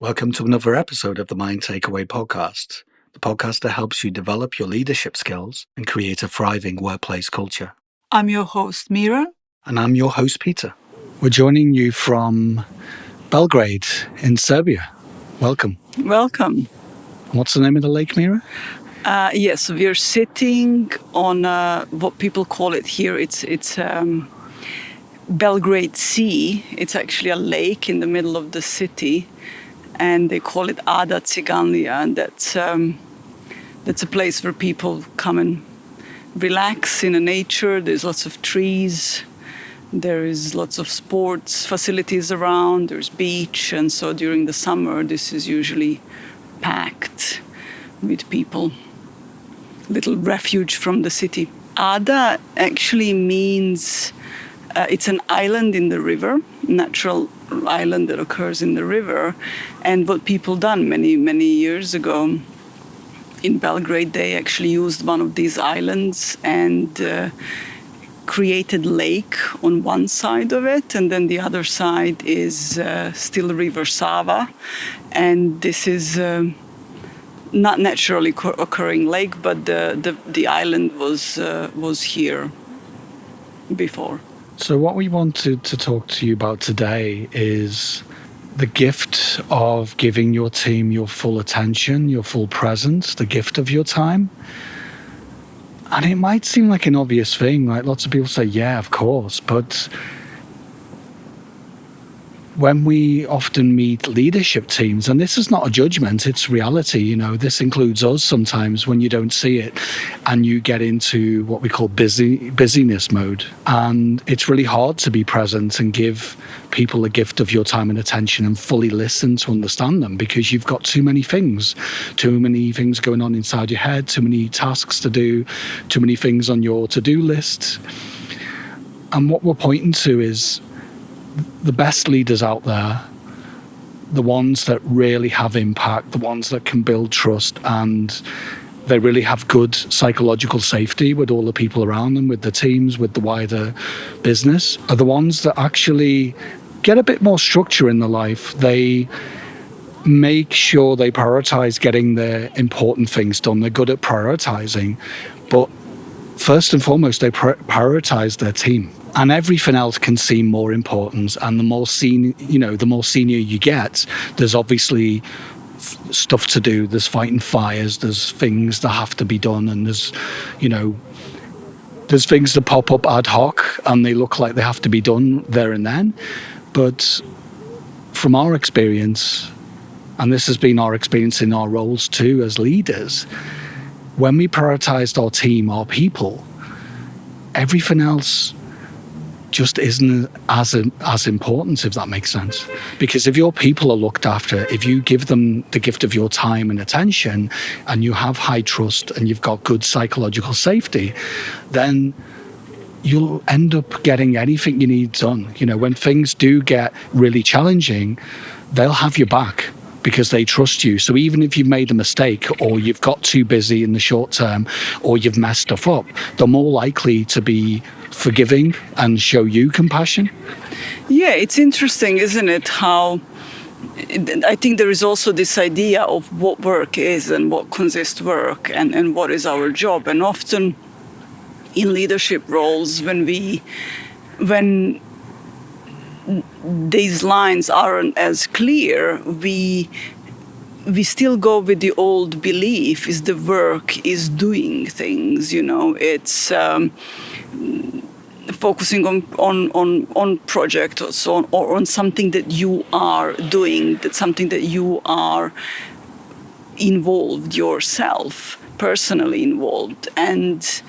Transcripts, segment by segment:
Welcome to another episode of the Mind Takeaway podcast, the podcast that helps you develop your leadership skills and create a thriving workplace culture. I'm your host, Mira. And I'm your host, Peter. We're joining you from Belgrade in Serbia. Welcome. Welcome. What's the name of the lake, Mira? Yes, we're sitting on what people call it here. It's Belgrade Sea. It's actually a lake in the middle of the city, and they call it Ada Ciganlija, and that's a place where people come and relax in the nature. There's lots of trees. There is lots of sports facilities around. There's beach, and so during the summer, this is usually packed with people. Little refuge from the city. Ada actually means it's an island in the river, natural island that occurs in the river. And what people done many years ago in Belgrade, they actually used one of these islands and created lake on one side of it, and then the other side is still River Sava, and this is not naturally occurring lake, but the island was here before. So what we wanted to talk to you about today is the gift of giving your team your full attention, your full presence, the gift of your time. And it might seem like an obvious thing, like lots of people say, yeah, of course, but when we often meet leadership teams, and this is not a judgment, it's reality, this includes us sometimes when you don't see it and you get into what we call busyness mode. And it's really hard to be present and give people the gift of your time and attention and fully listen to understand them, because you've got too many things going on inside your head, too many tasks to do, too many things on your to-do list. And what we're pointing to is the best leaders out there, the ones that really have impact, the ones that can build trust, and they really have good psychological safety with all the people around them, with the teams, with the wider business, are the ones that actually get a bit more structure in their life. They make sure they prioritize getting their important things done. They're good at prioritizing, but first and foremost, they prioritize their team. And everything else can seem more important. And the more senior you get, there's obviously stuff to do. There's fighting fires. There's things that have to be done. And there's things that pop up ad hoc and they look like they have to be done there and then. But from our experience, and this has been our experience in our roles too as leaders, when we prioritized our team, our people, everything else just isn't as important, if that makes sense. Because if your people are looked after, if you give them the gift of your time and attention, and you have high trust and you've got good psychological safety, then you'll end up getting anything you need done. When things do get really challenging, they'll have your back because they trust you. So even if you've made a mistake or you've got too busy in the short term or you've messed stuff up, they're more likely to be forgiving and show you compassion. Yeah, it's interesting, isn't it, how I think there is also this idea of what work is and what consists work and what is our job. And often in leadership roles, when these lines aren't as clear, we still go with the old belief: is the work is doing things. It's focusing on project or so on, or on something that you are doing, that's something that you are involved yourself, personally involved. And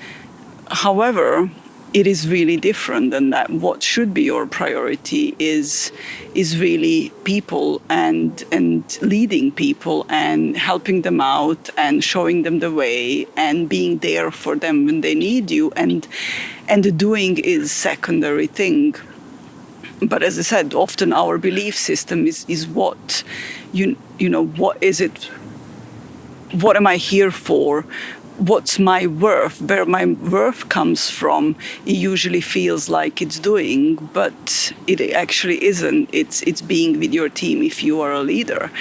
however, it is really different than that. What should be your priority is really people and leading people and helping them out and showing them the way and being there for them when they need you. And the doing is secondary thing. But as I said, often our belief system is what, what is it? What am I here for? what's my worth, where my worth comes from, it usually feels like it's doing, but it actually isn't. It's being with your team if you are a leader.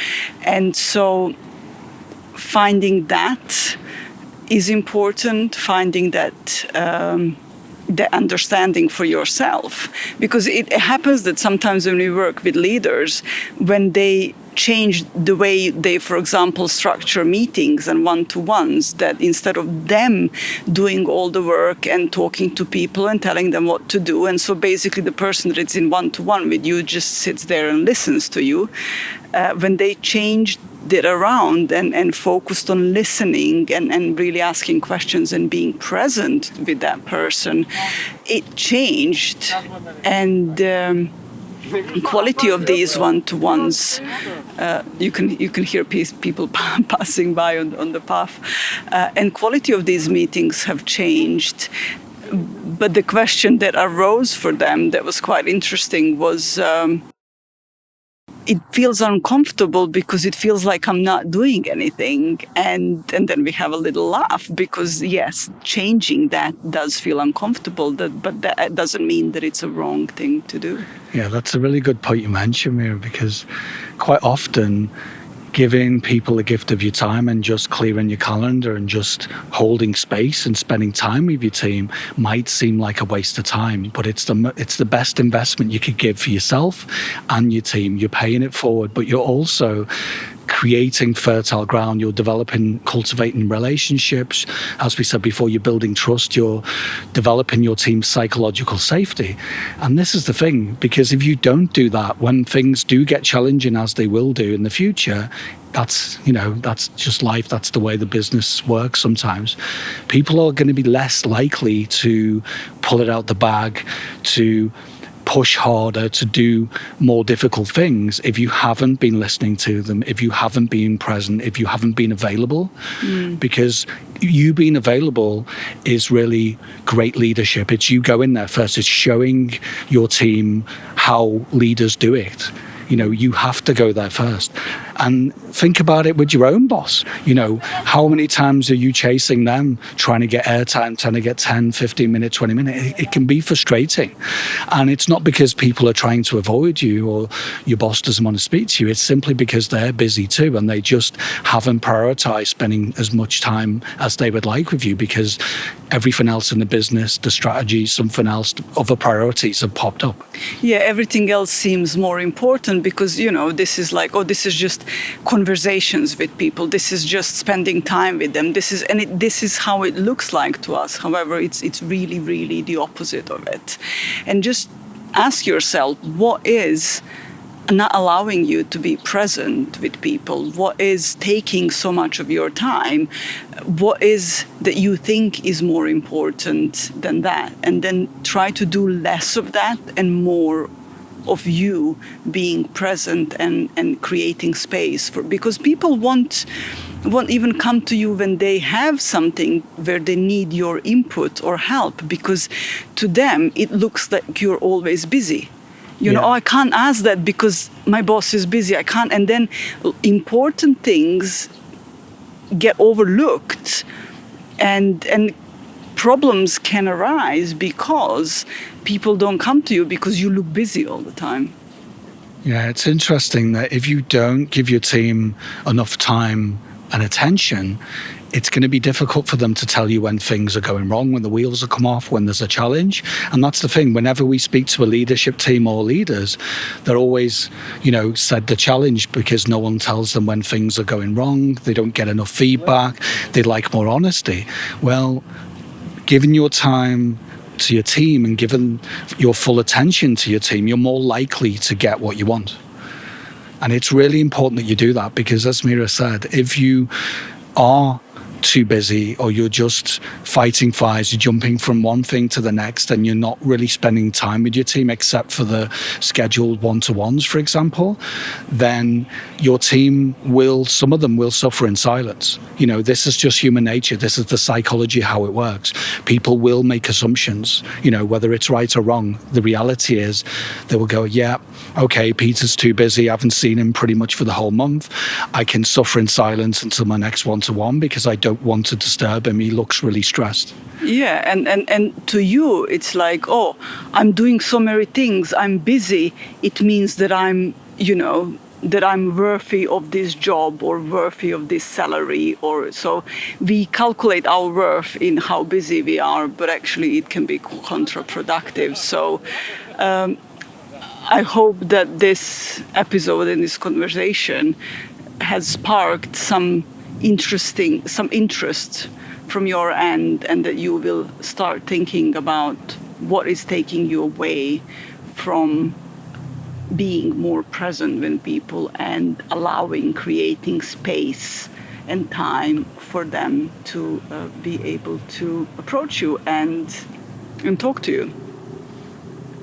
And so finding that is important, finding that the understanding for yourself. Because it happens that sometimes when we work with leaders, when they change the way they, for example, structure meetings and one-to-ones, that instead of them doing all the work and talking to people and telling them what to do, and so basically the person that's in one-to-one with you just sits there and listens to you, when they changed it around and focused on listening and really asking questions and being present with that person, it changed. And quality of these one-to-ones, you can hear people passing by on the path, and quality of these meetings have changed. But the question that arose for them that was quite interesting was, it feels uncomfortable because it feels like I'm not doing anything. And then we have a little laugh because, yes, changing that does feel uncomfortable, but that doesn't mean that it's a wrong thing to do. Yeah, that's a really good point you mentioned, Mira, because quite often giving people the gift of your time and just clearing your calendar and just holding space and spending time with your team might seem like a waste of time, but it's the best investment you could give for yourself and your team. You're paying it forward, but you're also creating fertile ground. You're developing, cultivating relationships. As we said before, you're building trust. You're developing your team's psychological safety. And this is the thing, because if you don't do that, when things do get challenging, as they will do in the future, that's just life. That's the way the business works sometimes. People are going to be less likely to pull it out the bag, to push harder, to do more difficult things if you haven't been listening to them, if you haven't been present, if you haven't been available. Because you being available is really great leadership. It's you going there first. It's showing your team how leaders do it. You have to go there first. And think about it with your own boss. How many times are you chasing them, trying to get airtime, trying to get 10, 15 minutes, 20 minutes? It can be frustrating. And it's not because people are trying to avoid you or your boss doesn't want to speak to you. It's simply because they're busy too, and they just haven't prioritized spending as much time as they would like with you, because everything else in the business, the strategy, something else, other priorities have popped up. Yeah, everything else seems more important because, this is like, this is just conversations with people. This is just spending time with them. This is how it looks like to us. However, it's really, really the opposite of it. And just ask yourself, what is not allowing you to be present with people? What is taking so much of your time? What is that you think is more important than that? And then try to do less of that and more of you being present and creating space because people won't even come to you when they have something where they need your input or help, because to them it looks like you're always busy. I can't ask that because my boss is busy. I can't. And then important things get overlooked and problems can arise because people don't come to you because you look busy all the time. Yeah, it's interesting that if you don't give your team enough time and attention, it's going to be difficult for them to tell you when things are going wrong, when the wheels have come off, when there's a challenge. And that's the thing. Whenever we speak to a leadership team or leaders, they're always, said the challenge because no one tells them when things are going wrong. They don't get enough feedback. They like more honesty. Well, giving your time to your team and giving your full attention to your team, you're more likely to get what you want. And it's really important that you do that because, as Mira said, if you are too busy or you're just fighting fires, you're jumping from one thing to the next and you're not really spending time with your team except for the scheduled one-to-ones, for example, then your team some of them will suffer in silence. This is just human nature. This is the psychology, how it works. People will make assumptions, whether it's right or wrong. The reality is they will go, yeah, okay, Peter's too busy. I haven't seen him pretty much for the whole month. I can suffer in silence until my next one-to-one because I don't don't want to disturb him. He looks really stressed. Yeah, and to you, it's like, oh, I'm doing so many things, I'm busy. It means that I'm, that I'm worthy of this job or worthy of this salary. Or so we calculate our worth in how busy we are, but actually it can be counterproductive. So I hope that this episode and this conversation has sparked some interest from your end, and that you will start thinking about what is taking you away from being more present with people and creating space and time for them to be able to approach you and talk to you.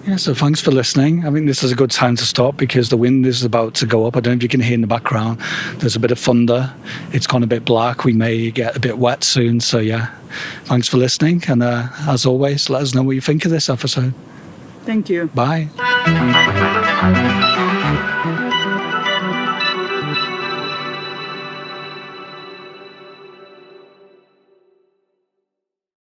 Yeah, so thanks for listening. I think this is a good time to stop because the wind is about to go up. I don't know if you can hear in the background. There's a bit of thunder. It's gone a bit black. We may get a bit wet soon. So yeah, thanks for listening. And as always, let us know what you think of this episode. Thank you. Bye.